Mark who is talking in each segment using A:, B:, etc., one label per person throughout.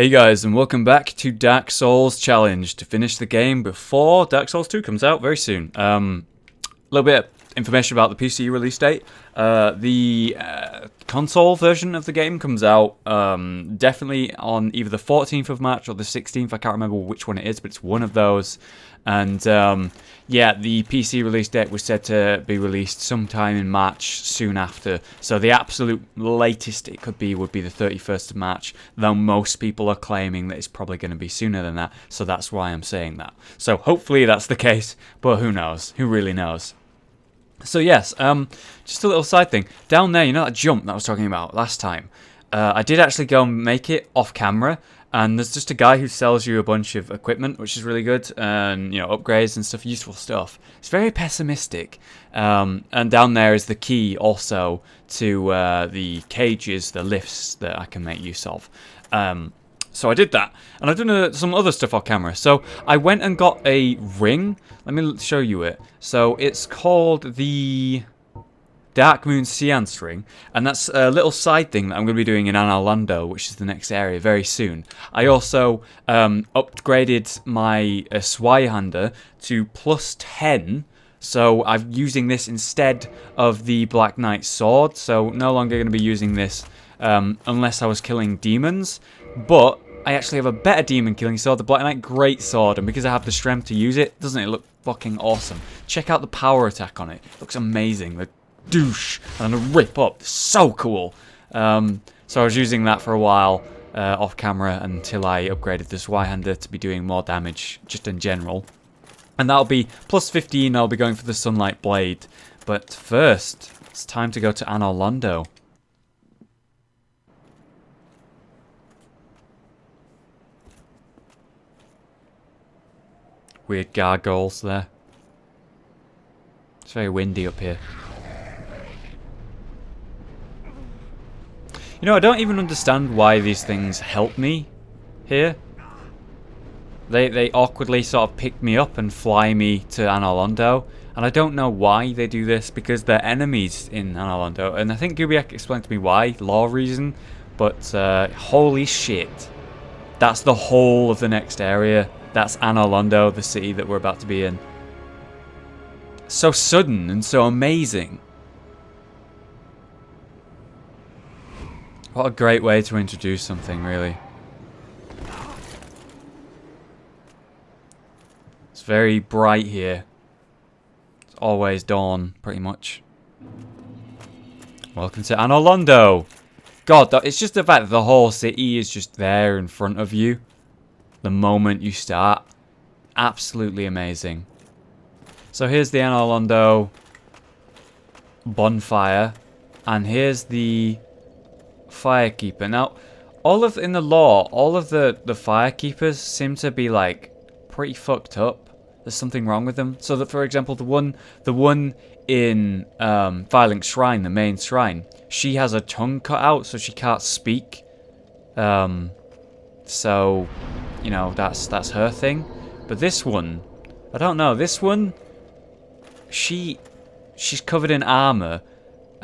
A: Hey guys, and welcome back to Dark Souls Challenge to finish the game before Dark Souls 2 comes out very soon. A little bit of information about the PC release date. The console version of the game comes out definitely on either the 14th of March or the 16th. I can't remember which one it is, but it's one of those. And yeah, the PC release date was said to be released sometime in March soon after. So the absolute latest it could be would be the 31st of March, though most people are claiming that it's probably going to be sooner than that. So that's why I'm saying that. So hopefully that's the case, but who knows? Who really knows? So yes, just a little side thing. Down there, you know that jump that I was talking about last time? I did actually go and make it off camera. And there's just a guy who sells you a bunch of equipment, which is really good, and upgrades and stuff, useful stuff. It's very pessimistic. And down there is the key also to the cages, the lifts that I can make use of. So I did that, and I've done some other stuff off camera. So I went and got a ring. Let me show you it. So it's called the Dark Moon Seance ring, and that's a little side thing that I'm going to be doing in Anor, Londo, which is the next area, very soon. I also upgraded my Zweihander to plus 10, so I'm using this instead of the Black Knight sword, so no longer going to be using this unless I was killing demons, but I actually have a better demon killing sword, the Black Knight Great Sword, and because I have the strength to use it, doesn't it look fucking awesome? Check out the power attack on it, it looks amazing. The douche and a rip up, so cool. So I was using that for a while off camera until I upgraded the Zweihander to be doing more damage just in general, and that'll be plus 15. I'll be going for the Sunlight Blade, but first it's time to go to Anor, Londo. Weird gargoyles there. It's very windy up here. You know, I don't even understand why these things help me here. They awkwardly sort of pick me up and fly me to Anor, Londo, and I don't know why they do this, because they're enemies in Anor, Londo, and I think Gubiak explained to me why, law reason, but holy shit. That's the whole of the next area. That's Anor, Londo, the city that we're about to be in. So sudden and so amazing. What a great way to introduce something, really. It's very bright here. It's always dawn, pretty much. Welcome to Anor, Londo. God, it's just the fact that the whole city is just there in front of you the moment you start. Absolutely amazing. So here's the Anor, Londo bonfire, and here's the Firekeeper. Now, in the lore, all of the Firekeepers seem to be like pretty fucked up. There's something wrong with them. So that, for example, the one in Firelink Shrine, the main shrine, she has a tongue cut out, so she can't speak. So, that's her thing. But this one, I don't know. This one, she's covered in armor.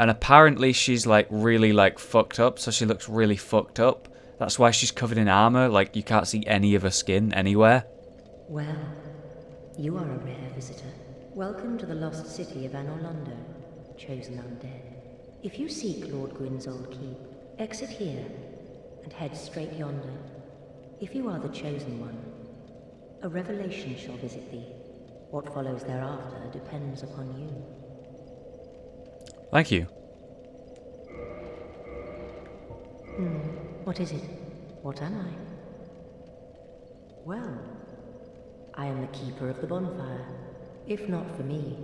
A: And apparently she's really fucked up, so she looks really fucked up. That's why she's covered in armor, like you can't see any of her skin anywhere.
B: Well, you are a rare visitor. Welcome to the lost city of Anor, Londo, chosen undead. If you seek Lord Gwyn's old keep, exit here and head straight yonder. If you are the chosen one, a revelation shall visit thee. What follows thereafter depends upon you.
A: Thank you.
B: What is it? What am I? Well, I am the keeper of the bonfire. If not for me,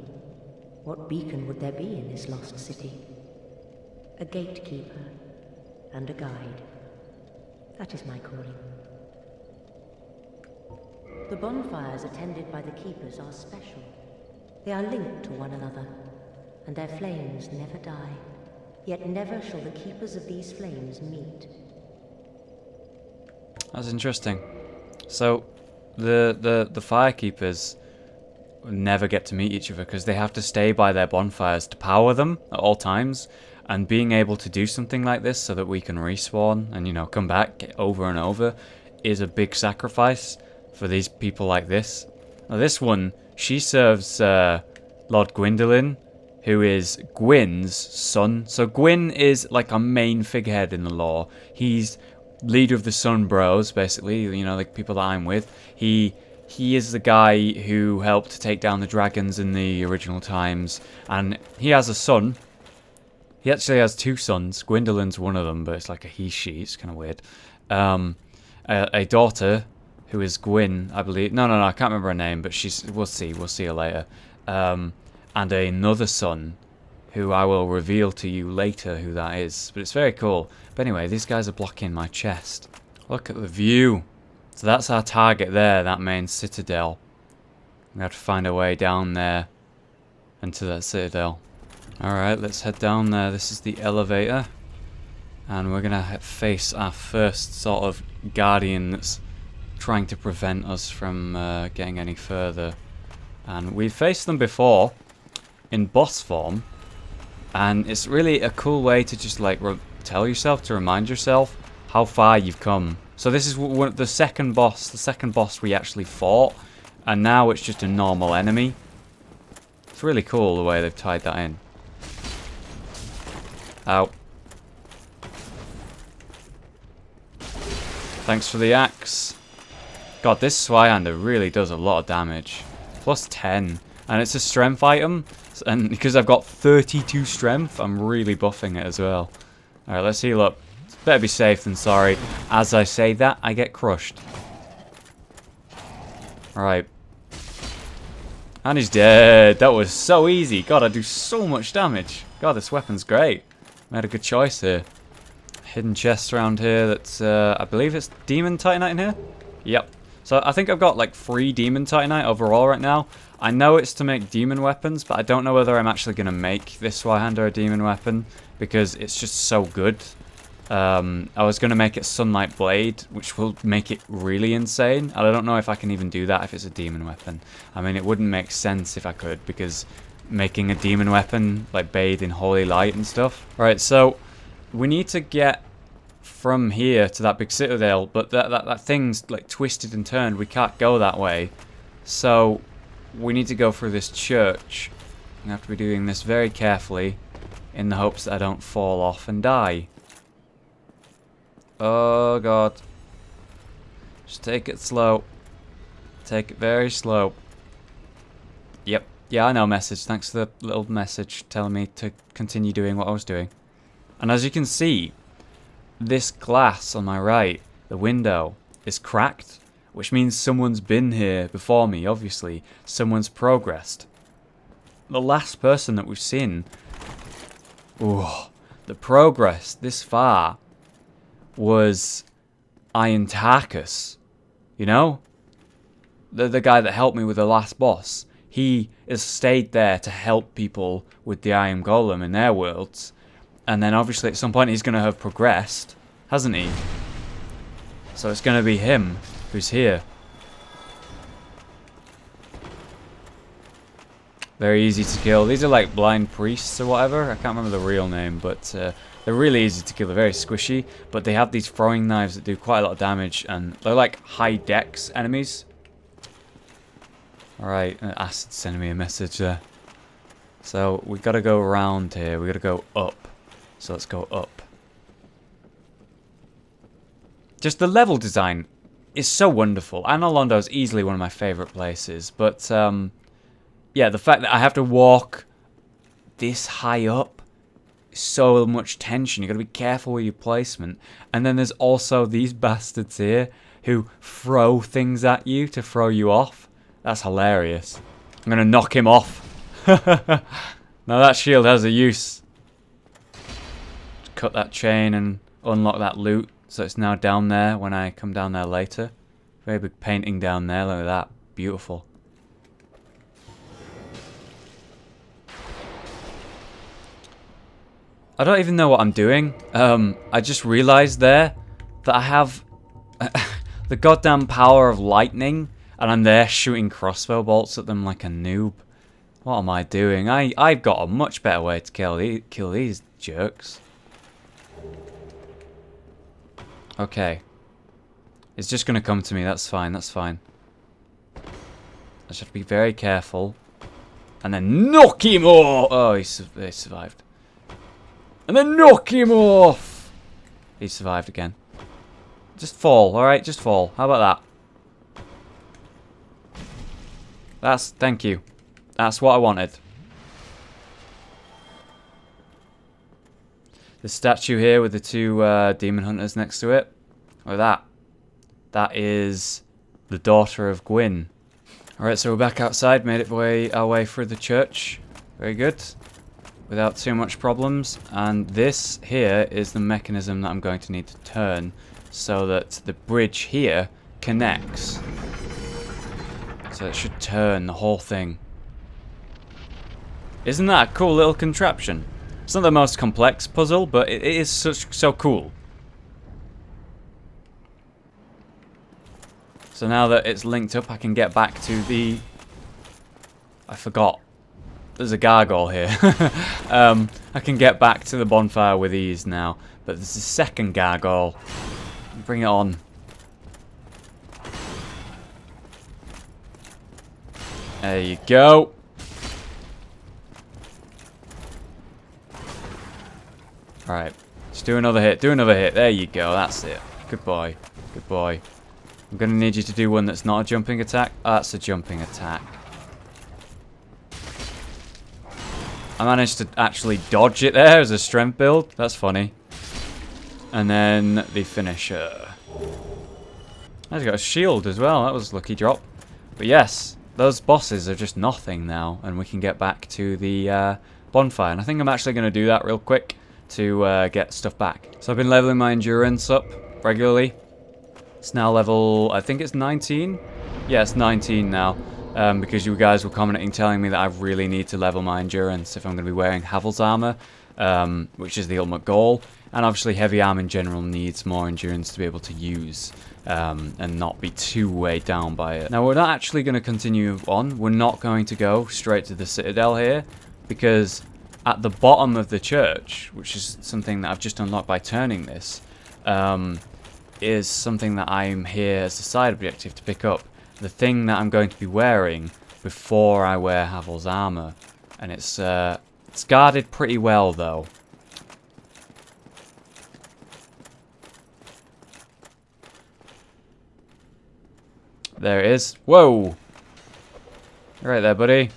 B: what beacon would there be in this lost city? A gatekeeper and a guide. That is my calling. The bonfires attended by the keepers are special. They are linked to one another, and their flames never die, yet never shall the keepers of these flames meet.
A: That's interesting. So, the Firekeepers never get to meet each other because they have to stay by their bonfires to power them at all times, and being able to do something like this so that we can respawn and, come back over and over is a big sacrifice for these people like this. Now this one, she serves Lord Gwyndolin, who is Gwyn's son. So Gwyn is like a main figurehead in the lore. He's leader of the Sun Bros, basically, you know, like people that I'm with. He is the guy who helped to take down the dragons in the original times, and he has a son. He actually has 2 sons. Gwyndolin's one of them, but it's like a he-she. It's kind of weird. A daughter, who is Gwyn, I believe. No, I can't remember her name, but we'll see her later. And another son, who I will reveal to you later who that is. But it's very cool. But anyway, these guys are blocking my chest. Look at the view. So that's our target there, that main citadel. We have to find a way down there into that citadel. Alright, let's head down there. This is the elevator. And we're going to face our first sort of guardian that's trying to prevent us from getting any further. And we've faced them before in boss form. And it's really a cool way to just like tell yourself, to remind yourself how far you've come. So this is the second boss we actually fought, and now it's just a normal enemy. It's really cool the way they've tied that in. Ow. Thanks for the axe. God, this Zweihander really does a lot of damage. Plus 10. And it's a strength item, and because I've got 32 strength, I'm really buffing it as well. Alright, let's heal up. Better be safe than sorry. As I say that, I get crushed. Alright. And he's dead. That was so easy. God, I do so much damage. God, this weapon's great. Made a good choice here. Hidden chest around here that's, I believe it's Demon Titanite in here? Yep. So I think I've got like 3 Demon Titanite overall right now. I know it's to make demon weapons, but I don't know whether I'm actually going to make this Zweihander a demon weapon, because it's just so good. I was going to make it Sunlight Blade, which will make it really insane. And I don't know if I can even do that if it's a demon weapon. I mean, it wouldn't make sense if I could, because making a demon weapon, like bathed in holy light and stuff. Alright, so we need to get from here to that big citadel, but that thing's like twisted and turned. We can't go that way. So we need to go through this church. I have to be doing this very carefully in the hopes that I don't fall off and die. Oh god. Just take it slow. Take it very slow. Yep. Yeah, I know message. Thanks for the little message telling me to continue doing what I was doing. And as you can see, this glass on my right, the window, is cracked, which means someone's been here before me, obviously. Someone's progressed. The last person that we've seen, the progress this far was Iron Tarkus. You know? The guy that helped me with the last boss. He has stayed there to help people with the Iron Golem in their worlds. And then obviously at some point he's going to have progressed, hasn't he? So it's going to be him who's here. Very easy to kill. These are like blind priests or whatever. I can't remember the real name, but they're really easy to kill. They're very squishy, but they have these throwing knives that do quite a lot of damage, and they're like high dex enemies. Alright, Acid sending me a message there. So we got to go around here. We got to go up. So let's go up. Just the level design is so wonderful. Anor Londo is easily one of my favourite places. But, yeah, the fact that I have to walk this high up, so much tension. You've got to be careful with your placement. And then there's also these bastards here who throw things at you to throw you off. That's hilarious. I'm going to knock him off. Now that shield has a use. Cut that chain and unlock that loot, so it's now down there when I come down there later. Very big painting down there, look at that. Beautiful. I don't even know what I'm doing. I just realised there that I have the goddamn power of lightning, and I'm there shooting crossbow bolts at them like a noob. What am I doing? I've got a much better way to kill these jerks. Okay. It's just going to come to me. That's fine. That's fine. I just have to be very careful. And then knock him off! Oh, he survived. And then knock him off! He survived again. Just fall, alright? Just fall. How about that? Thank you. That's what I wanted. The statue here with the two demon hunters next to it. Look at that. That is the daughter of Gwyn. Alright, so we're back outside. Made our way through the church. Very good. Without too much problems. And this here is the mechanism that I'm going to need to turn so that the bridge here connects. So it should turn the whole thing. Isn't that a cool little contraption? It's not the most complex puzzle, but it is so cool. So now that it's linked up, I can get back to the... I forgot. There's a gargoyle here. I can get back to the bonfire with ease now. But there's a second gargoyle. Bring it on. There you go. Alright. Just do another hit. Do another hit. There you go. That's it. Good boy. Good boy. I'm going to need you to do one that's not a jumping attack. Oh, that's a jumping attack. I managed to actually dodge it there as a strength build. That's funny. And then the finisher. I've got a shield as well. That was a lucky drop. But yes, those bosses are just nothing now. And we can get back to the bonfire. And I think I'm actually going to do that real quick to get stuff back. So I've been leveling my endurance up regularly. It's now level, I think it's 19? Yeah, it's 19 now. Because you guys were commenting telling me that I really need to level my endurance if I'm going to be wearing HAVEL'S armor, which is the ultimate goal. And obviously heavy armor in general needs more endurance to be able to use and not be too weighed down by it. Now we're not actually going to continue on. We're not going to go straight to the citadel here because at the bottom of the church, which is something that I've just unlocked by turning this, is something that I'm here as a side objective to pick up. The thing that I'm going to be wearing before I wear HAVEL'S armor. And it's guarded pretty well though. There it is. Whoa! Right there, buddy.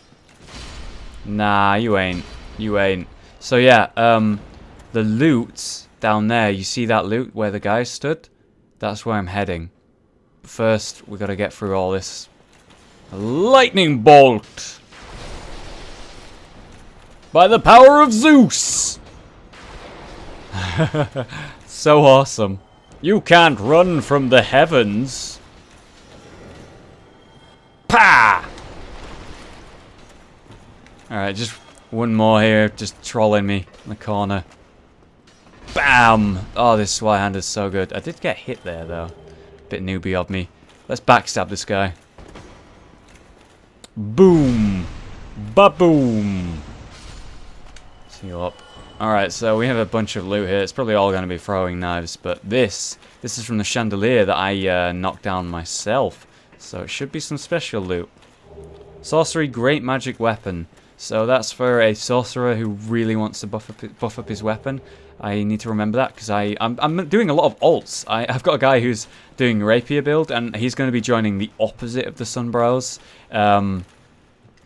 A: Nah, you ain't. You ain't. So yeah, the loot down there, you see that loot where the guy stood? That's where I'm heading. First, we got to get through all this. A lightning bolt! By the power of Zeus! So awesome. You can't run from the heavens. Pah! Alright, just one more here, just trolling me in the corner. Bam! Oh, this sleight hand is so good. I did get hit there, though. Bit newbie of me. Let's backstab this guy. Boom! Ba-boom! Heal up. Alright, so we have a bunch of loot here. It's probably all going to be throwing knives, but this is from the chandelier that I knocked down myself. So it should be some special loot. Sorcery, great magic weapon. So that's for a sorcerer who really wants to buff up his weapon. I need to remember that because I'm doing a lot of alts. I've got a guy who's doing rapier build and he's going to be joining the opposite of the Sunbrows.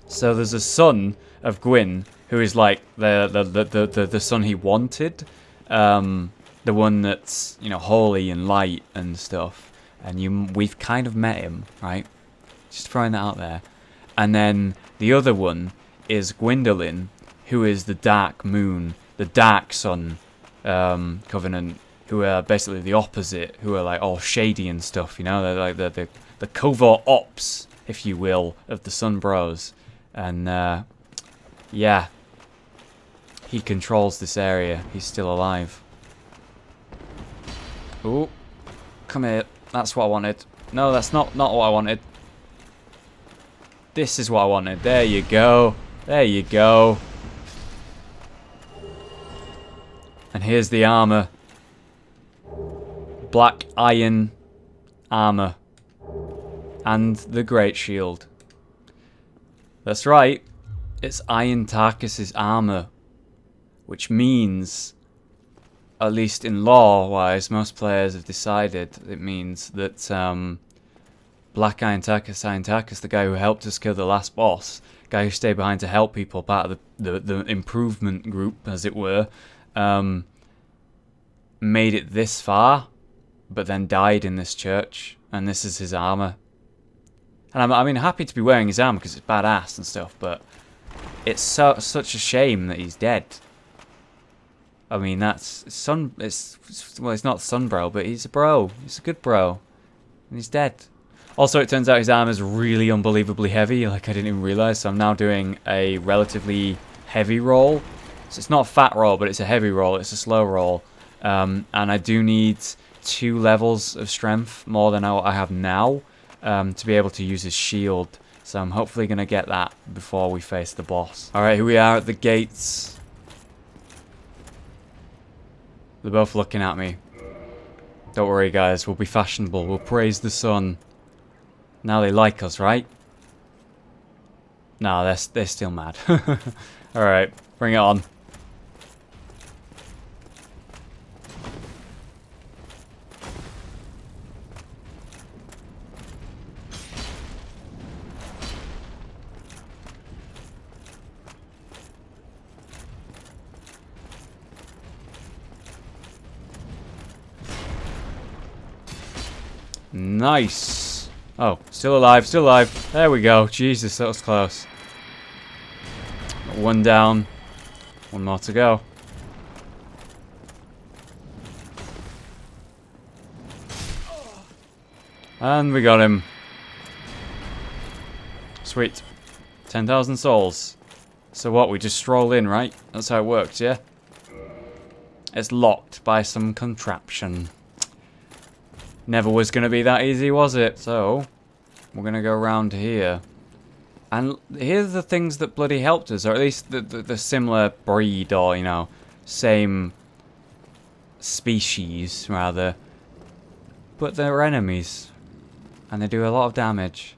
A: So there's a son of Gwyn who is like the son he wanted, the one that's, you know, holy and light and stuff. And we've kind of met him, right? Just throwing that out there. And then the other one is Gwendolyn, who is the Dark Moon, the Dark Sun Covenant, who are basically the opposite, who are like all shady and stuff, you know? They're like the covert ops, if you will, of the Sun Bros. And yeah, he controls this area. He's still alive. Ooh, come here. That's what I wanted. No, that's not what I wanted. This is what I wanted. There you go. There you go. And here's the armor. Black iron armor. And the Great Shield. That's right. It's Iron Tarkus's armor. Which means, at least in lore-wise, most players have decided it means that Black Iron Tarkus, the guy who helped us kill the last boss, guy who stayed behind to help people, part of the improvement group, as it were, made it this far, but then died in this church, and this is his armor. And I mean, happy to be wearing his armor because it's badass and stuff, but it's such a shame that he's dead. I mean, that's well, he's not Sunbro, but he's a bro. He's a good bro, and he's dead. Also, it turns out his armor's really unbelievably heavy, like I didn't even realize. So I'm now doing a relatively heavy roll. So it's not a fat roll, but it's a heavy roll. It's a slow roll, and I do need 2 levels of strength more than I have now to be able to use his shield. So I'm hopefully gonna get that before we face the boss. All right, here we are at the gates. They're both looking at me. Don't worry, guys. We'll be fashionable. We'll praise the sun. Now they like us, right? No, they're still mad. Alright, bring it on. Nice. Oh, still alive, still alive. There we go. Jesus, that was close. Got 1 down. 1 more to go. And we got him. Sweet. 10,000 souls. So what, we just stroll in, right? That's how it works, yeah? It's locked by some contraption. Never was going to be that easy, was it? So, we're going to go around here. And here's the things that bloody helped us, or at least the similar breed, or, you know, same species, rather. But they're enemies. And they do a lot of damage.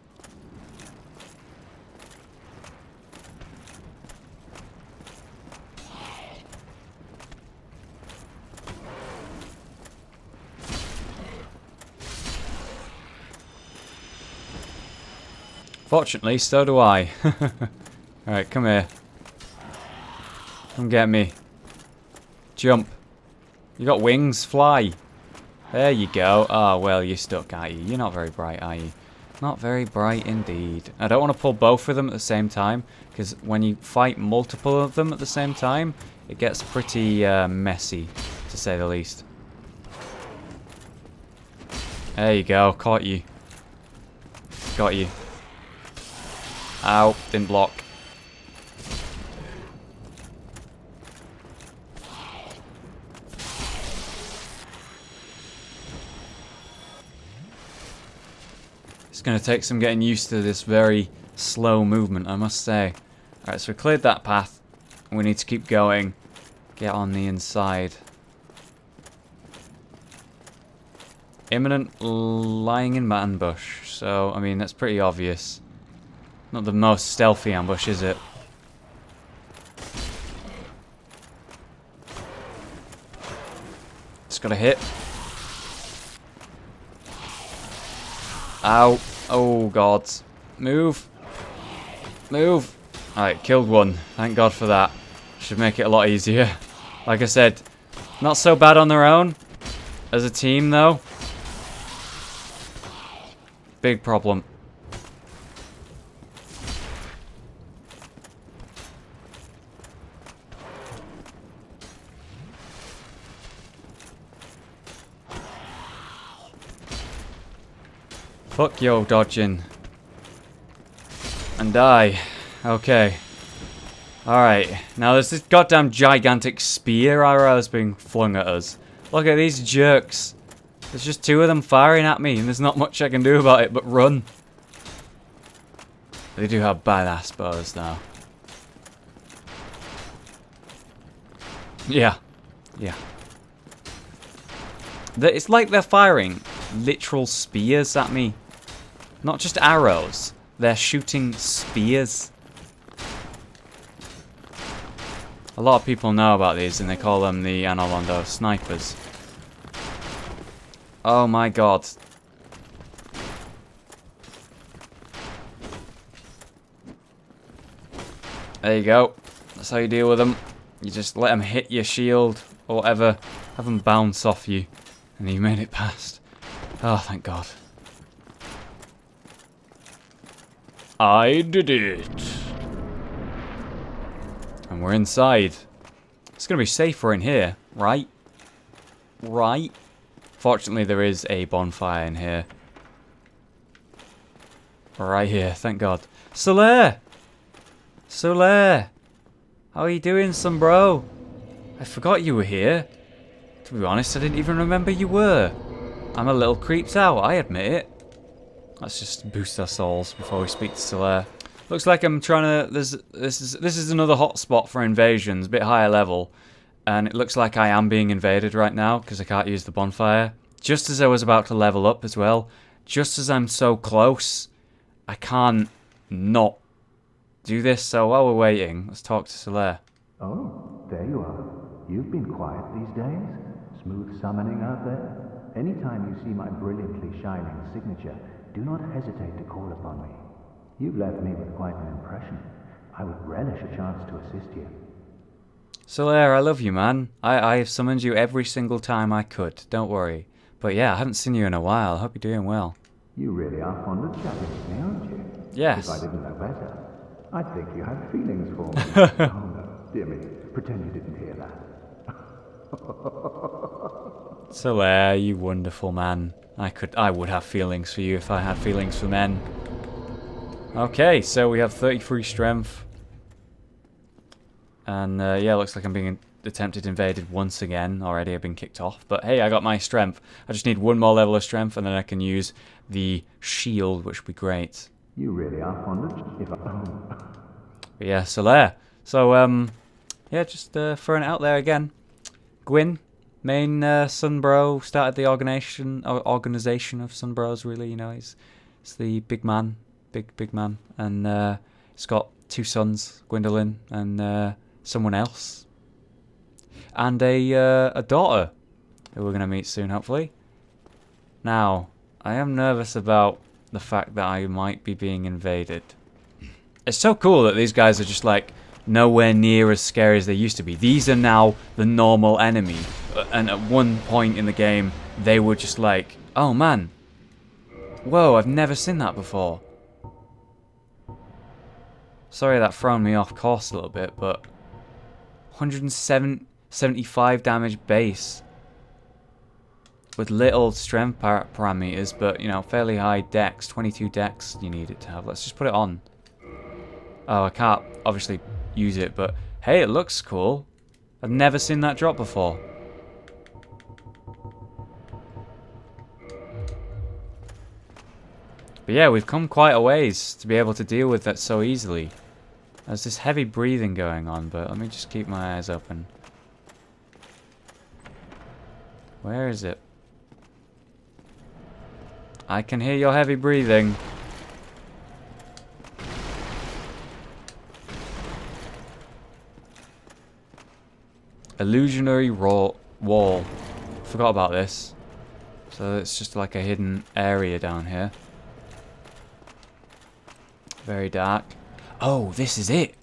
A: Fortunately, so do I. Alright, come here. Come get me. Jump. You got wings? Fly. There you go. Oh, well, you're stuck, aren't you? You're not very bright, are you? Not very bright indeed. I don't want to pull both of them at the same time, because when you fight multiple of them at the same time, it gets pretty messy, to say the least. There you go. Caught you. Got you. Ow, didn't block. It's going to take some getting used to this very slow movement, I must say. Alright, so we cleared that path. We need to keep going. Get on the inside. Imminent lying in ambush. So, I mean, that's pretty obvious. Not the most stealthy ambush, is it? Just gotta hit. Ow. Oh, God. Move. Move. Alright, killed one. Thank God for that. Should make it a lot easier. Like I said, not so bad on their own. As a team, though. Big problem. Fuck yo, dodging. And die. Okay. Alright. Now there's this goddamn gigantic spear arrows being flung at us. Look at these jerks. There's just 2 of them firing at me, and there's not much I can do about it but run. They do have badass bows, though. Yeah. Yeah. It's like they're firing literal spears at me. Not just arrows. They're shooting spears. A lot of people know about these and they call them the Anor Londo snipers. Oh my god. There you go. That's how you deal with them. You just let them hit your shield or whatever. Have them bounce off you. And you made it past. Oh, thank God. I did it. And we're inside. It's going to be safer in here, right? Right? Fortunately, there is a bonfire in here. Right here, thank God. Solaire! Solaire! How are you doing, son bro? I forgot you were here. To be honest, I didn't even remember you were. I'm a little creeped out, I admit it. Let's just boost our souls before we speak to Solaire. Looks like I'm trying to... This is another hotspot for invasions, a bit higher level. And it looks like I am being invaded right now because I can't use the bonfire. Just as I was about to level up as well. Just as I'm so close, I can't not do this. So while we're waiting, let's talk to Solaire.
C: Oh, there you are. You've been quiet these days. Smooth summoning out there. Anytime you see my brilliantly shining signature, do not hesitate to call upon me. You've left me with quite an impression. I would relish a chance to assist you.
A: Solaire, I love you, man. I have summoned you every single time I could. Don't worry. But yeah, I haven't seen you in a while. I hope you're doing well.
C: You really are fond of chatting with me, aren't you?
A: Yes.
C: If I didn't know better, I'd think you had feelings for me. Oh no, dear me. Pretend you didn't hear that.
A: Solaire, you wonderful man. I would have feelings for you if I had feelings for men. Okay, so we have 33 strength. And yeah, looks like I'm being attempted invaded once again already. I've been kicked off. But hey, I got my strength. I just need one more level of strength and then I can use the shield, which would be great.
C: You really are fond of if I...
A: But yeah, Solaire. So, yeah, just throwing it out there again. Gwyn, main Sunbro, started the organization of Sunbros, really, you know. He's the big man, big man. And he's got 2 sons, Gwendolyn and someone else. And a daughter who we're going to meet soon, hopefully. Now, I am nervous about the fact that I might be being invaded. It's so cool that these guys are just like nowhere near as scary as they used to be. These are now the normal enemy. And at one point in the game, they were just like, oh man, whoa, I've never seen that before. Sorry that thrown me off course a little bit, but 175 damage base with little strength parameters, but you know, fairly high dex, 22 dex you need it to have. Let's just put it on. Oh, I can't obviously use it, but hey, it looks cool. I've never seen that drop before. But yeah, we've come quite a ways to be able to deal with that so easily. There's this heavy breathing going on, but let me just keep my eyes open. Where is it? I can hear your heavy breathing. Illusionary wall. Forgot about this. So it's just like a hidden area down here. Very dark. Oh, this is it.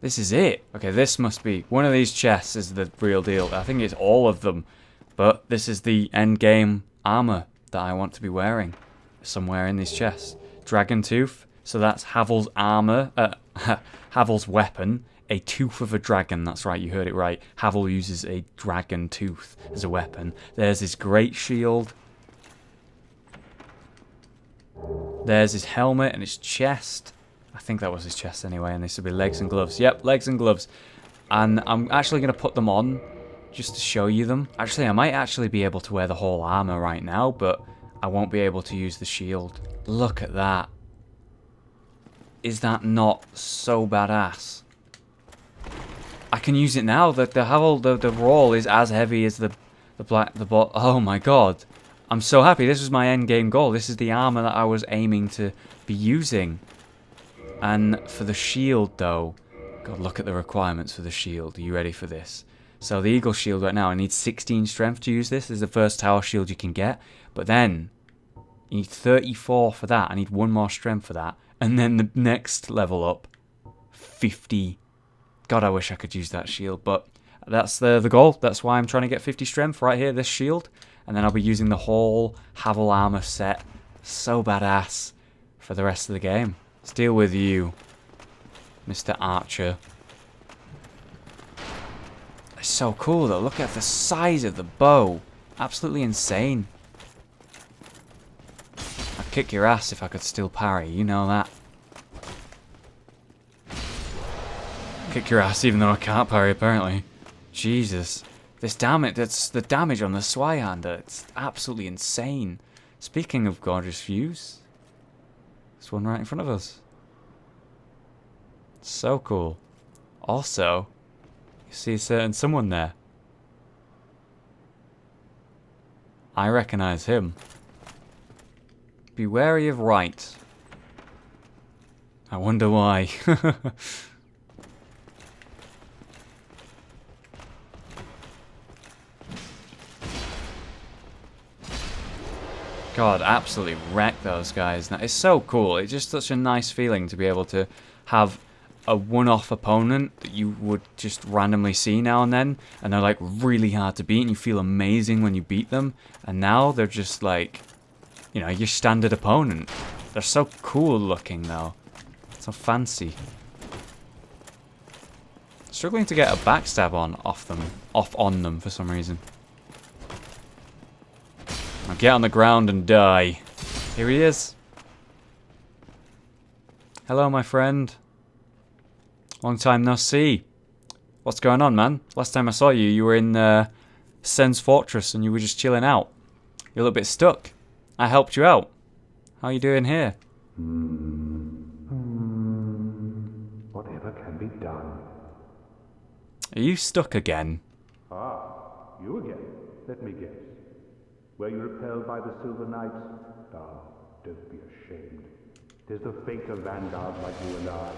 A: This is it. Okay, this must be... One of these chests is the real deal. I think it's all of them. But this is the end game armor that I want to be wearing. Somewhere in these chests. Dragon tooth. So that's Havel's armor. Havel's weapon. A tooth of a dragon. That's right, you heard it right. Havel uses a dragon tooth as a weapon. There's his great shield. There's his helmet and his chest. I think that was his chest anyway, and this would be legs and gloves. Yep, legs and gloves. And I'm actually going to put them on just to show you them. Actually, I might actually be able to wear the whole armor right now, but I won't be able to use the shield. Look at that. Is that not so badass? I can use it now. The Havel, the roll is as heavy as the oh my god. I'm so happy. This was my end game goal. This is the armor that I was aiming to be using. And for the shield, though, God, look at the requirements for the shield. Are you ready for this? So the eagle shield right now, I need 16 strength to use this. This is the first tower shield you can get. But then, you need 34 for that. I need 1 more strength for that. And then the next level up, 50. God, I wish I could use that shield. But that's the goal. That's why I'm trying to get 50 strength right here, this shield. And then I'll be using the whole Havel armor set. So badass for the rest of the game. Let's deal with you, Mr. Archer. It's so cool though. Look at the size of the bow. Absolutely insane. I'd kick your ass if I could still parry. You know that. Kick your ass even though I can't parry apparently. Jesus. This damage, that's the damage on the Zweihander. It's absolutely insane. Speaking of gorgeous views, this one right in front of us. So cool. Also, you see a certain someone there. I recognize him. Be wary of right. I wonder why. God, absolutely wreck those guys. It's so cool. It's just such a nice feeling to be able to have a one-off opponent that you would just randomly see now and then, and they're like really hard to beat, and you feel amazing when you beat them. And now they're just like, you know, your standard opponent. They're so cool looking though. So fancy. Struggling to get a backstab off on them for some reason. Now get on the ground and die. Here he is. Hello, my friend. Long time no see. What's going on, man? Last time I saw you, you were in Sen's Fortress and you were just chilling out. You're a little bit stuck. I helped you out. How are you doing here?
C: Whatever can be done.
A: Are you stuck again?
C: Ah, you again. Let me guess. Were you repelled by the Silver Knights? Ah, don't be ashamed. 'Tis the fate of vanguards like you and I.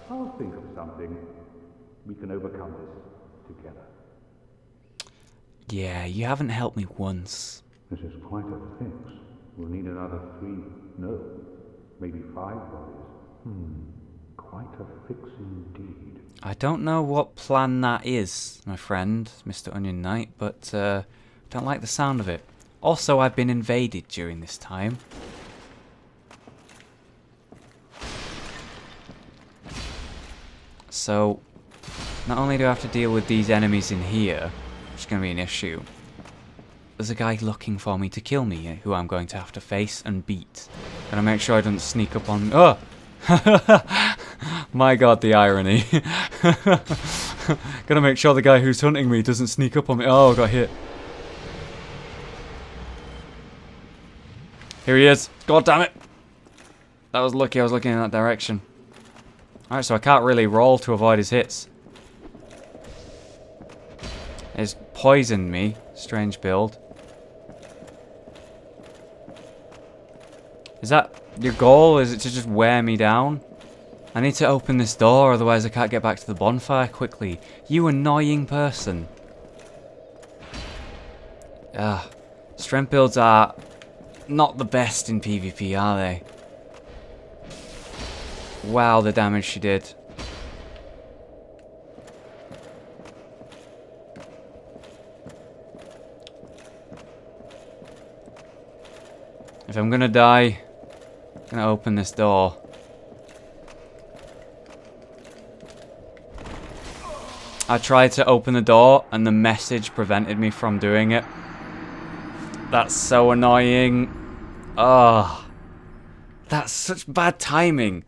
C: I'll think of something. We can overcome this together.
A: Yeah, you haven't helped me once.
C: This is quite a fix. We'll need another 3, no, maybe 5 bodies. Quite a fix indeed.
A: I don't know what plan that is, my friend, Mr. Onion Knight, but don't like the sound of it. Also, I've been invaded during this time. So, not only do I have to deal with these enemies in here, which is going to be an issue, there's a guy looking for me to kill me, who I'm going to have to face and beat. Gotta make sure I don't sneak up on me. Oh! My god, the irony. Gotta make sure the guy who's hunting me doesn't sneak up on me. Oh, I got hit. Here he is. God damn it. That was lucky I was looking in that direction. Alright, so I can't really roll to avoid his hits. He's poisoned me. Strange build. Is that your goal? Is it to just wear me down? I need to open this door, otherwise I can't get back to the bonfire quickly. You annoying person. Strength builds are not the best in PvP, are they? Wow, the damage she did. If I'm gonna die, I'm gonna open this door. I tried to open the door and the message prevented me from doing it. That's so annoying. Ah, that's such bad timing.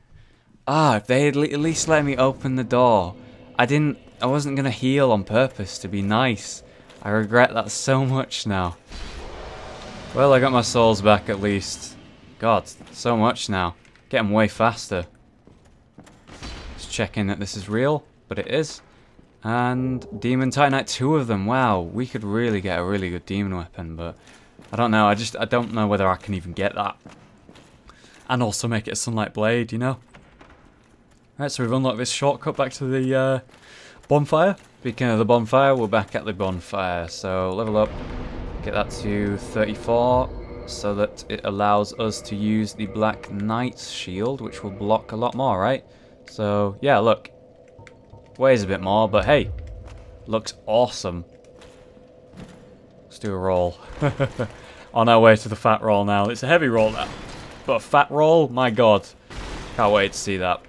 A: If they had at least let me open the door. I wasn't gonna heal on purpose to be nice. I regret that so much now. Well, I got my souls back at least. God, so much now. Getting way faster. Just checking that this is real, but it is. And Demon Titanite, 2 of them. Wow, we could really get a really good demon weapon, but I don't know. I don't know whether I can even get that. And also make it a sunlight blade, you know? Alright, so we've unlocked this shortcut back to the bonfire. Speaking of the bonfire, we're back at the bonfire. So level up, get that to 34, so that it allows us to use the Black Knight's shield, which will block a lot more, right? So yeah, look. Weighs a bit more, but hey, looks awesome. Let's do a roll. On our way to the fat roll now. It's a heavy roll now, but a fat roll, my god. Can't wait to see that.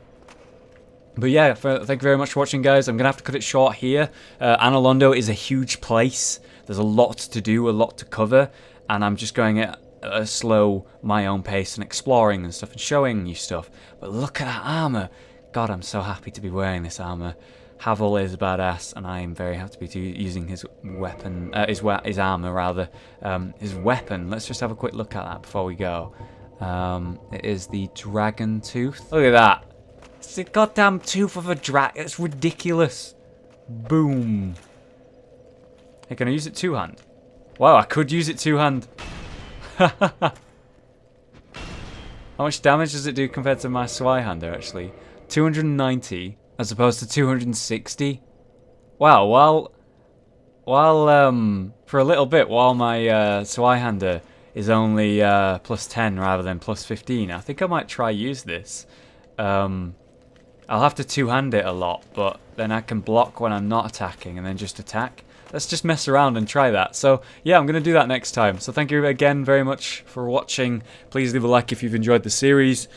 A: But yeah, thank you very much for watching, guys. I'm going to have to cut it short here. Anor Londo is a huge place. There's a lot to do, a lot to cover. And I'm just going at a slow, my own pace and exploring and stuff and showing you stuff. But look at that armour. God, I'm so happy to be wearing this armour. Havel is badass, and I am very happy to be using his weapon, his armour rather. His weapon, let's just have a quick look at that before we go. It is the Dragon Tooth. Look at that. It's the goddamn tooth of a dragon. It's ridiculous. Boom. Hey, can I use it two-hand? Wow, I could use it two-hand. How much damage does it do compared to my Swyhander, actually? 290 as opposed to 260. Wow, while for a little bit, while my Swyhander is only plus 10 rather than plus 15, I think I might try use this. I'll have to two-hand it a lot, but then I can block when I'm not attacking and then just attack. Let's just mess around and try that. So yeah, I'm going to do that next time. So thank you again very much for watching. Please leave a like if you've enjoyed the series.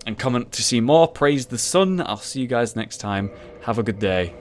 A: And comment to see more. Praise the sun. I'll see you guys next time. Have a good day.